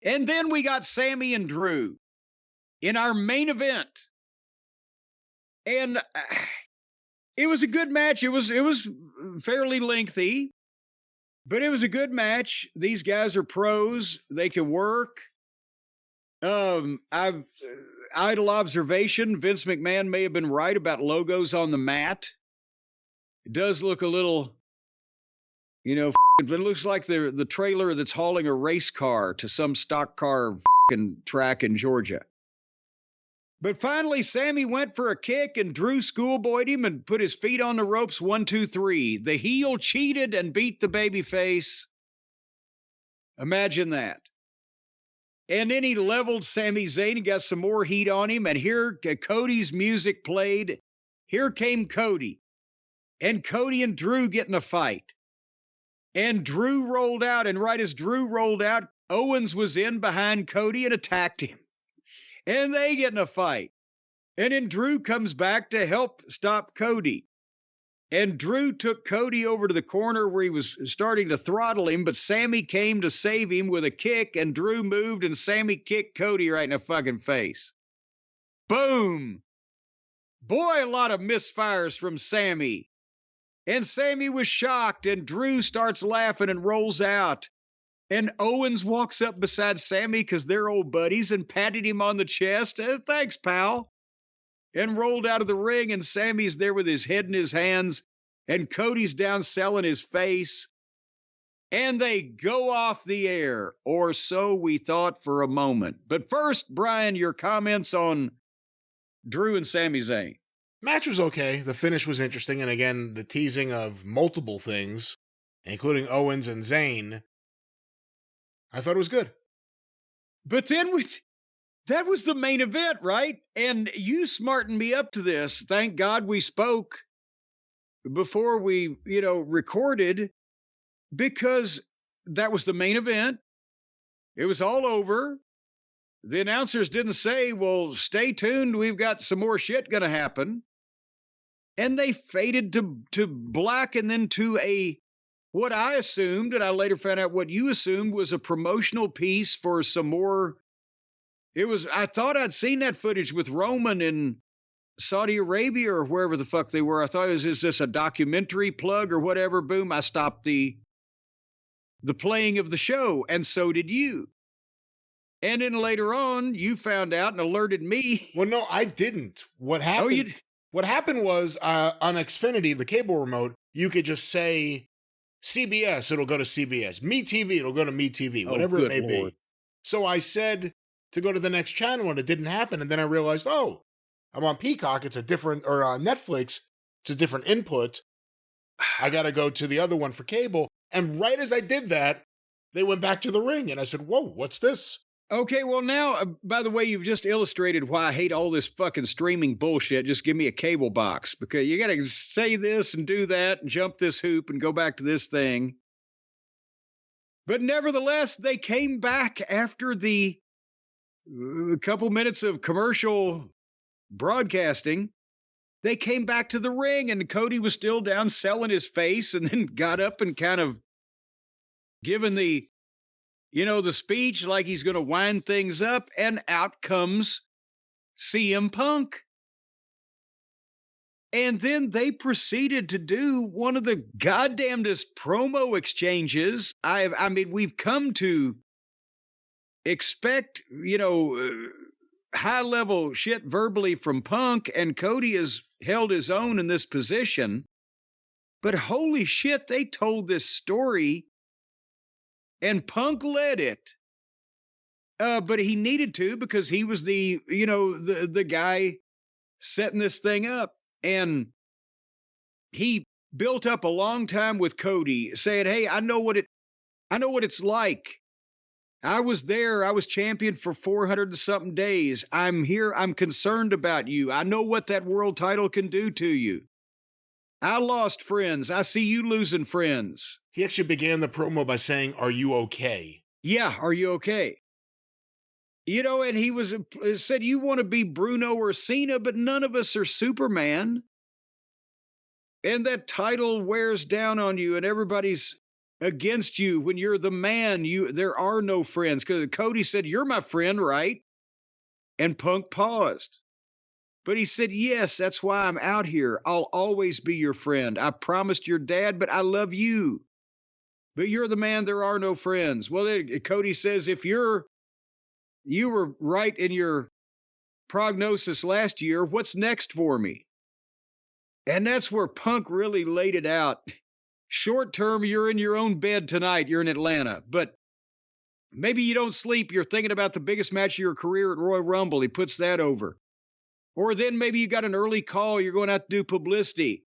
And then we got Sami and Drew in our main event. And it was a good match. It was fairly lengthy, but it was a good match. These guys are pros. They can work. Idle observation. Vince McMahon may have been right about logos on the mat. It does look a little, it looks like the trailer that's hauling a race car to some stock car track in Georgia. But finally, Sami went for a kick and Drew schoolboyed him and put his feet on the ropes. 1, 2, 3. The heel cheated and beat the babyface. Imagine that. And then he leveled Sami Zayn and got some more heat on him. And here Cody's music played. Here came Cody. And Cody and Drew get in a fight. And Drew rolled out. And right as Drew rolled out, Owens was in behind Cody and attacked him. And they get in a fight. And then Drew comes back to help stop Cody. And Drew took Cody over to the corner where he was starting to throttle him, but Sami came to save him with a kick, and Drew moved, and Sami kicked Cody right in the fucking face. Boom! Boy, a lot of misfires from Sami. And Sami was shocked, and Drew starts laughing and rolls out. And Owens walks up beside Sami because they're old buddies and patted him on the chest. Thanks, pal. And rolled out of the ring, and Sami's there with his head in his hands, and Cody's down selling his face. And they go off the air, or so we thought for a moment. But first, Brian, your comments on Drew and Sami Zayn. Match was okay. The finish was interesting, and again, the teasing of multiple things, including Owens and Zayn, I thought it was good. But then that was the main event, right? And you smartened me up to this. Thank God we spoke before we, recorded, because that was the main event. It was all over. The announcers didn't say, well, stay tuned. We've got some more shit going to happen. And they faded to black and then to what I assumed, and I later found out what you assumed, was a promotional piece for some more. I thought I'd seen that footage with Roman in Saudi Arabia or wherever the fuck they were. I thought, is this a documentary plug or whatever? Boom, I stopped the playing of the show, and so did you. And then later on, you found out and alerted me. Well, no, I didn't. What happened? What happened was on Xfinity, the cable remote, you could just say CBS, it'll go to CBS. MeTV, it'll go to MeTV, whatever it may be. So I said to go to the next channel, and it didn't happen. And then I realized, I'm on Peacock. It's a different, or on Netflix, it's a different input. I got to go to the other one for cable. And right as I did that, they went back to the ring. And I said, whoa, what's this? Okay, well now, by the way, you've just illustrated why I hate all this fucking streaming bullshit. Just give me a cable box, because you got to say this and do that and jump this hoop and go back to this thing. But nevertheless, they came back after the couple minutes of commercial broadcasting. They came back to the ring, and Cody was still down selling his face, and then got up and kind of given the speech like he's going to wind things up, and out comes CM Punk. And then they proceeded to do one of the goddamnedest promo exchanges. I mean, we've come to expect, high-level shit verbally from Punk, and Cody has held his own in this position. But holy shit, they told this story, and Punk led it. But he needed to, because he was the guy setting this thing up. And he built up a long time with Cody, saying, hey, I know what it's like. I was there. I was champion for 400 and something days. I'm here. I'm concerned about you. I know what that world title can do to you. I lost friends. I see you losing friends. He actually began the promo by saying, are you okay? Yeah, are you okay? And he said, you want to be Bruno or Cena, but none of us are Superman. And that title wears down on you, and everybody's against you when you're the man. There are no friends. Because Cody said, "You're my friend, right?" And Punk paused. But he said, "Yes, that's why I'm out here. I'll always be your friend. I promised your dad, but I love you. But you're the man. There are no friends." Well, Cody says, "If you were right in your prognosis last year, what's next for me?" And that's where Punk really laid it out. Short term, you're in your own bed tonight. You're in Atlanta. But maybe you don't sleep. You're thinking about the biggest match of your career at Royal Rumble. He puts that over. Or then maybe you got an early call. You're going to have to do publicity.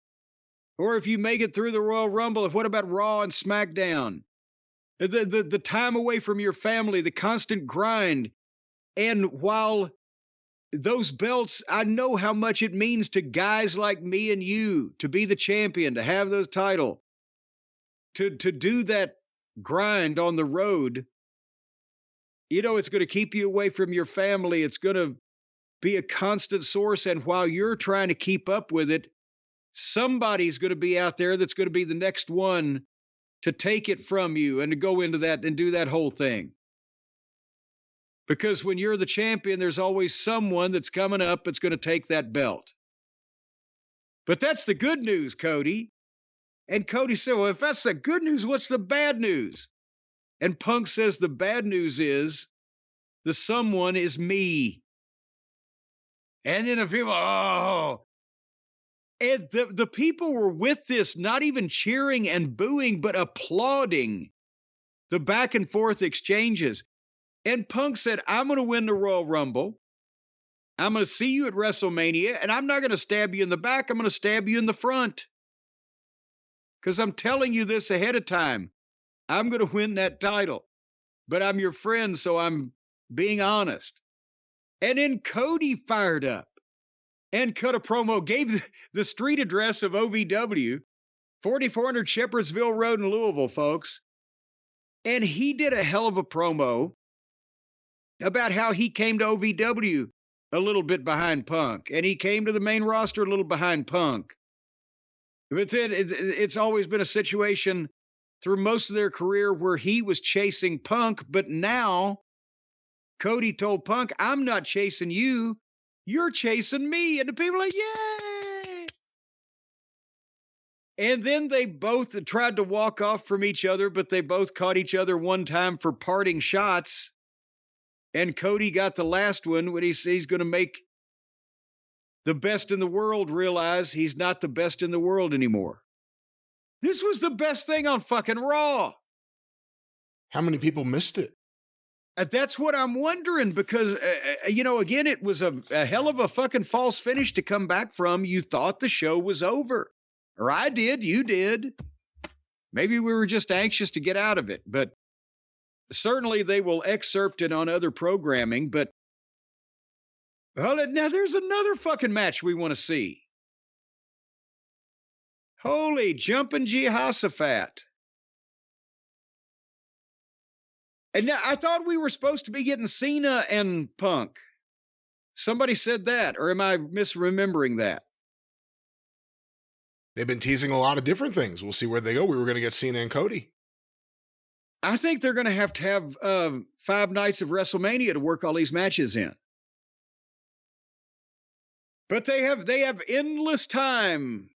Or if you make it through the Royal Rumble, what about Raw and SmackDown? The time away from your family, the constant grind. And while those belts, I know how much it means to guys like me and you to be the champion, to have those title, to do that grind on the road. You know, it's going to keep you away from your family. It's going to be a constant source. And while you're trying to keep up with it, somebody's going to be out there that's going to be the next one to take it from you and to go into that and do that whole thing. Because when you're the champion, there's always someone that's coming up that's going to take that belt. But that's the good news, Cody. And Cody said, "Well, if that's the good news, what's the bad news?" And Punk says the bad news is the someone is me. And then the people, oh. And the people were with this, not even cheering and booing, but applauding the back and forth exchanges. And Punk said, "I'm going to win the Royal Rumble. I'm going to see you at WrestleMania, and I'm not going to stab you in the back. I'm going to stab you in the front. Because I'm telling you this ahead of time. I'm going to win that title. But I'm your friend, so I'm being honest." And then Cody fired up and cut a promo, gave the street address of OVW, 4400 Shepherdsville Road in Louisville, folks. And he did a hell of a promo about how he came to OVW a little bit behind Punk, and he came to the main roster a little behind Punk. But then it's always been a situation through most of their career where he was chasing Punk, but now Cody told Punk, "I'm not chasing you, you're chasing me." And the people are like, "Yay!" And then they both tried to walk off from each other, but they both caught each other one time for parting shots. And Cody got the last one when he's going to make the best in the world realize he's not the best in the world anymore. This was the best thing on fucking Raw. How many people missed it? That's what I'm wondering, because, again, it was a hell of a fucking false finish to come back from. You thought the show was over. Or I did, you did. Maybe we were just anxious to get out of it, but certainly they will excerpt it on other programming. But now there's another fucking match we want to see. Holy jumping Jehoshaphat. And now I thought we were supposed to be getting Cena and Punk. Somebody said that, or am I misremembering that? They've been teasing a lot of different things. We'll see where they go. We were going to get Cena and Cody. I think they're going to have 5 nights of WrestleMania to work all these matches in. But they have endless time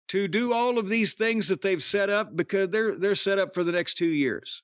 to do all of these things that they've set up, because they're set up for the next 2 years.